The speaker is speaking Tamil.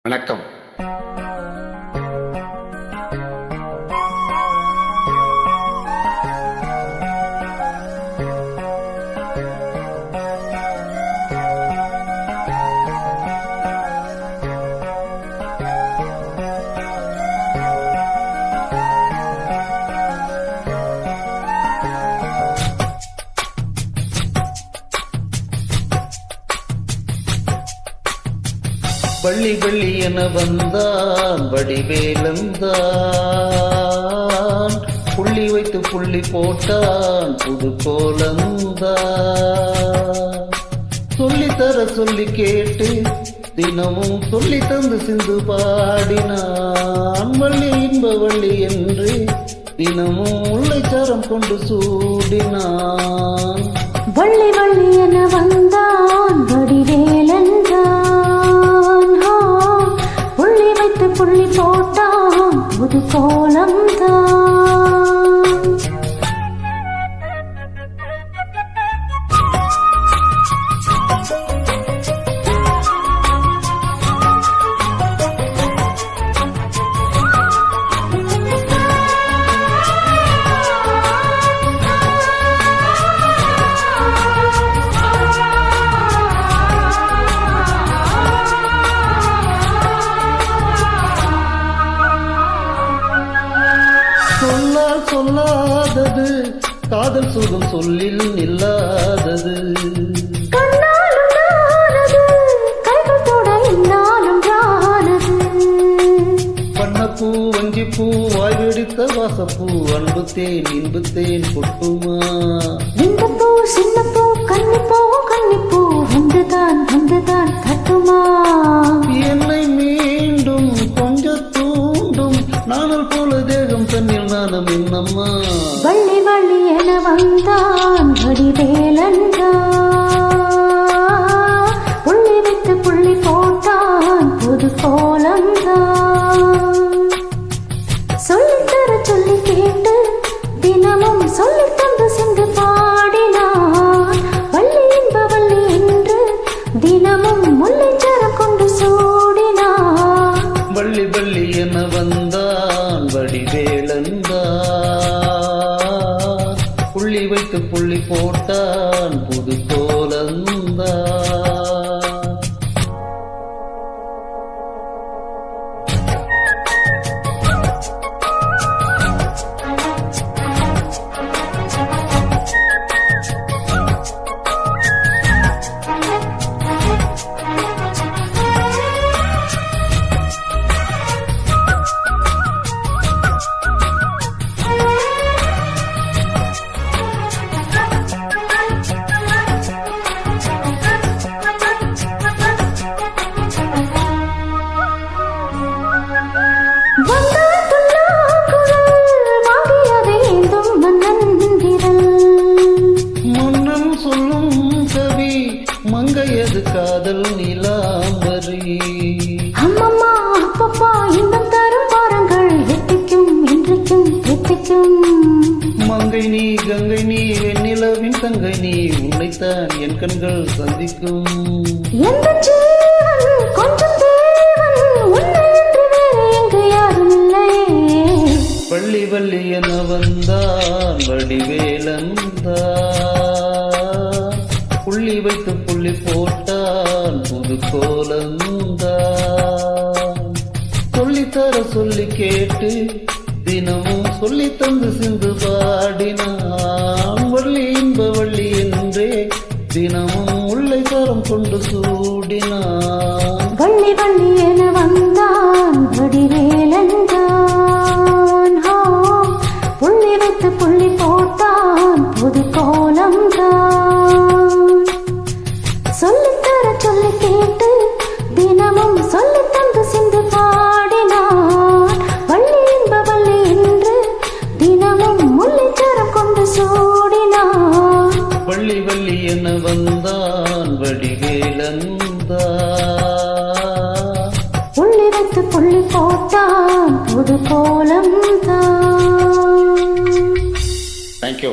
வணக்கம். பள்ளி பள்ளி என வந்தான் வடிவேலந்தான், புள்ளி வைத்து புள்ளி போட்டான் புது கோலந்தான். சொல்லித்தர சொல்லி கேட்டு தினமும் சொல்லி தந்து சிந்து பாடினான். வள்ளி இன்ப வள்ளி என்று தினமும் முல்லைச்சாரம் கொண்டு சூடினான். வள்ளி வள்ளி என வந்தான் வடிவேலந்தான், புள்ளி வைத்து புள்ளி போட்டான் புது கோலம்தான். சொல்லாதது காதல் சுகம் சொல்லில் இல்லாதது, பண்ணப்பூ வஞ்சிப்பூ வாய் வெடித்த வாசப்பூ அன்பு தேன் இன்பு தேன் கொட்டுமா. இன்பப்பூ சின்னப்பூ கன்னிப்பூ கன்னிப்பூ வந்துதான் கட்டுமா. என்னை மீண்டும் கொஞ்சம் தூண்டும் நானல் போல தேகம் தன்னில் நானும் என்னம்மா. வள்ளி வள்ளி என வந்தான் வடிவேலந்தான், புள்ளி வைத்து புள்ளி போட்டான் புது கோலந்தான். சொல்லித்தர சொல்லி கேட்டு தினமும் சொல்லி தந்து சென்று பாடினான். வள்ளி இன்ப வள்ளி என்று தினமும் முல்லைச்சாரம் கொண்டு சூடினான். வள்ளி வள்ளி என வந்தான் வடிவேலந்தான், புள்ளி வைத்து புள்ளி போட்டான் புது கோலந்தான். மங்கையது காதல் நிலாம்பரி, அம்மம்மா அப்பப்பா இன்னும் தரும் பாருங்கள் எத்திக்கும் இன்றைக்கும் எத்திக்கும். மங்கை நீ கங்கை நீ வெண்ணிலவின் தங்கை நீ, உன்னைத்தான் என் கண்கள் சந்திக்கும். எந்த ஜீவன் கொஞ்சம் தேவன் உன்னை என்று வேறு எங்கு யாரும் இல்லையே. வள்ளி வள்ளி என வந்தான் வடிவேலந்தான், புள்ளி வைத்து புள்ளி போட்டான் புது கோலந்தான். சொல்லித்தர சொல்லி கேட்டு தினமும் சொல்லி தந்து சிந்து பாடினான். வள்ளி இன்ப வள்ளி என்றே தினமும் முல்லைச்சாரம் கொண்டு சூடினான். வள்ளி வள்ளி என வந்தான் வடிவேலந்தான், புள்ளி வைத்து புள்ளி போட்டான் புது கோலம்தான். சொல்லித்தர சொல்லி கேட்டு தினமும் சொல்லி தந்து சிந்து பாடினான். வள்ளி இன்ப வள்ளி என்று தினமும் முல்லைச்சாரம் கொண்டு சூடினான். வள்ளி வள்ளி என வந்தான் வடிவேலந்தான், புள்ளி வைத்து புள்ளி போட்டான் புது கோலம்தான். தேங்க்யூ.